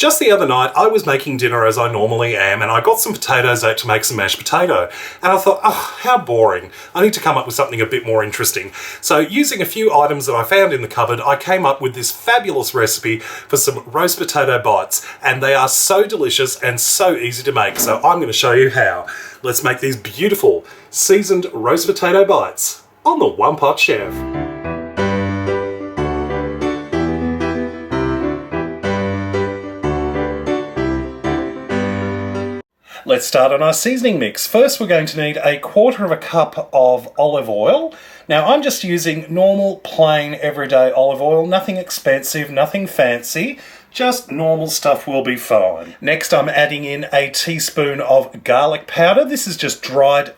Just the other night, I was making dinner as I normally am, and I got some potatoes out to make some mashed potato. And I thought, oh, how boring. I need to come up with something a bit more interesting. So using a few items that I found in the cupboard, I came up with this fabulous recipe for some roast potato bites. And they are so delicious and so easy to make. So I'm going to show you how. Let's make these beautiful seasoned roast potato bites on the One Pot Chef. Let's start on our seasoning mix. First, we're going to need 1/4 cup of olive oil. Now, I'm just using normal, plain, everyday olive oil. Nothing expensive, nothing fancy. Just normal stuff will be fine. Next, I'm adding in a teaspoon of garlic powder. This is just dried,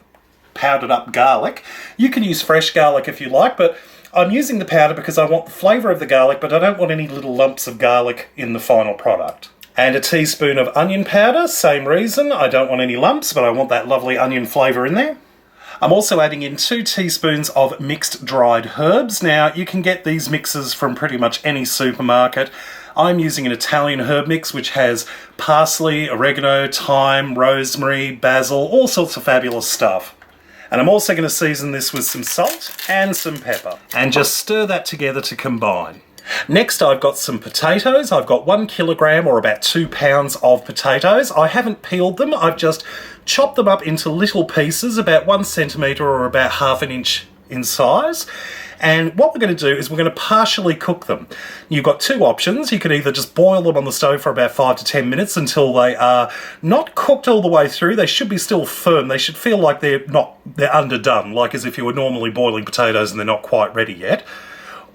powdered up garlic. You can use fresh garlic if you like, but I'm using the powder because I want the flavour of the garlic, but I don't want any little lumps of garlic in the final product. And a teaspoon of onion powder, same reason. I don't want any lumps, but I want that lovely onion flavour in there. I'm also adding in 2 teaspoons of mixed dried herbs. Now, you can get these mixes from pretty much any supermarket. I'm using an Italian herb mix which has parsley, oregano, thyme, rosemary, basil, all sorts of fabulous stuff. And I'm also going to season this with some salt and some pepper. And just stir that together to combine. Next, I've got some potatoes. I've got 1 kilogram or about 2 pounds of potatoes. I haven't peeled them. I've just chopped them up into little pieces, about 1 centimetre or about 1/2 inch in size. And what we're going to do is we're going to partially cook them. You've got 2 options. You can either just boil them on the stove for about 5 to 10 minutes until they are not cooked all the way through. They should be still firm. They should feel like they're underdone, like as if you were normally boiling potatoes and they're not quite ready yet.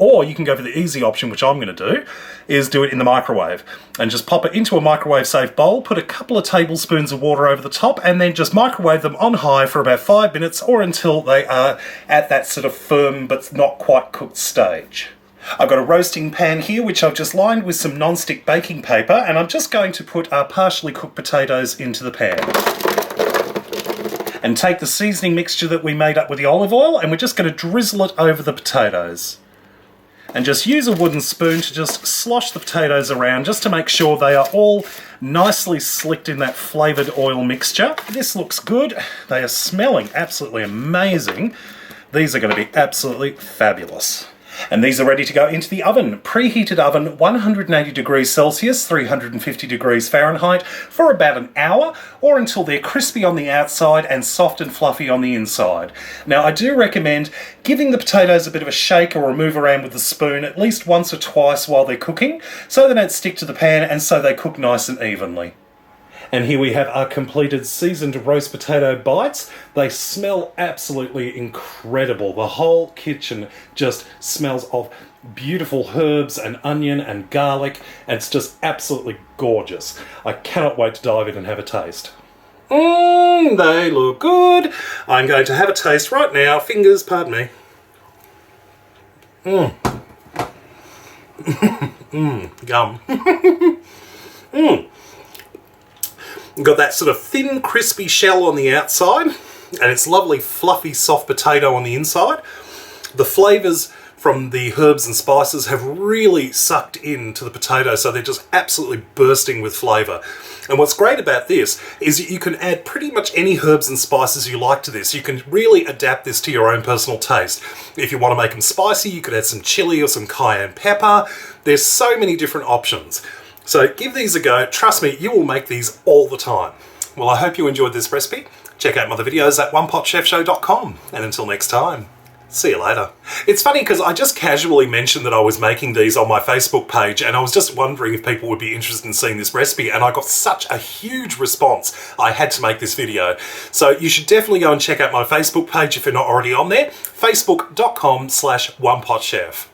Or you can go for the easy option, which I'm going to do, is do it in the microwave. And just pop it into a microwave-safe bowl, put a couple of tablespoons of water over the top, and then just microwave them on high for about 5 minutes or until they are at that sort of firm but not quite cooked stage. I've got a roasting pan here, which I've just lined with some non-stick baking paper, and I'm just going to put our partially cooked potatoes into the pan. And take the seasoning mixture that we made up with the olive oil, and we're just going to drizzle it over the potatoes. And just use a wooden spoon to just slosh the potatoes around just to make sure they are all nicely slicked in that flavoured oil mixture. This looks good. They are smelling absolutely amazing. These are going to be absolutely fabulous. And these are ready to go into the oven. Preheated oven, 180 degrees Celsius, 350 degrees Fahrenheit, for about an hour, or until they're crispy on the outside and soft and fluffy on the inside. Now, I do recommend giving the potatoes a bit of a shake or a move around with the spoon at least once or twice while they're cooking, so they don't stick to the pan and so they cook nice and evenly. And here we have our completed seasoned roast potato bites. They smell absolutely incredible. The whole kitchen just smells of beautiful herbs and onion and garlic. It's just absolutely gorgeous. I cannot wait to dive in and have a taste. They look good. I'm going to have a taste right now. Fingers, pardon me. Gum. Got that sort of thin, crispy shell on the outside, and it's lovely, fluffy, soft potato on the inside. The flavours from the herbs and spices have really sucked into the potato, so they're just absolutely bursting with flavour. And what's great about this is that you can add pretty much any herbs and spices you like to this. You can really adapt this to your own personal taste. If you want to make them spicy, you could add some chilli or some cayenne pepper. There's so many different options. So give these a go. Trust me, you will make these all the time. Well, I hope you enjoyed this recipe. Check out my other videos at OnePotChefShow.com. And until next time, see you later. It's funny because I just casually mentioned that I was making these on my Facebook page, and I was just wondering if people would be interested in seeing this recipe, and I got such a huge response, I had to make this video. So you should definitely go and check out my Facebook page if you're not already on there, facebook.com/OnePotChef.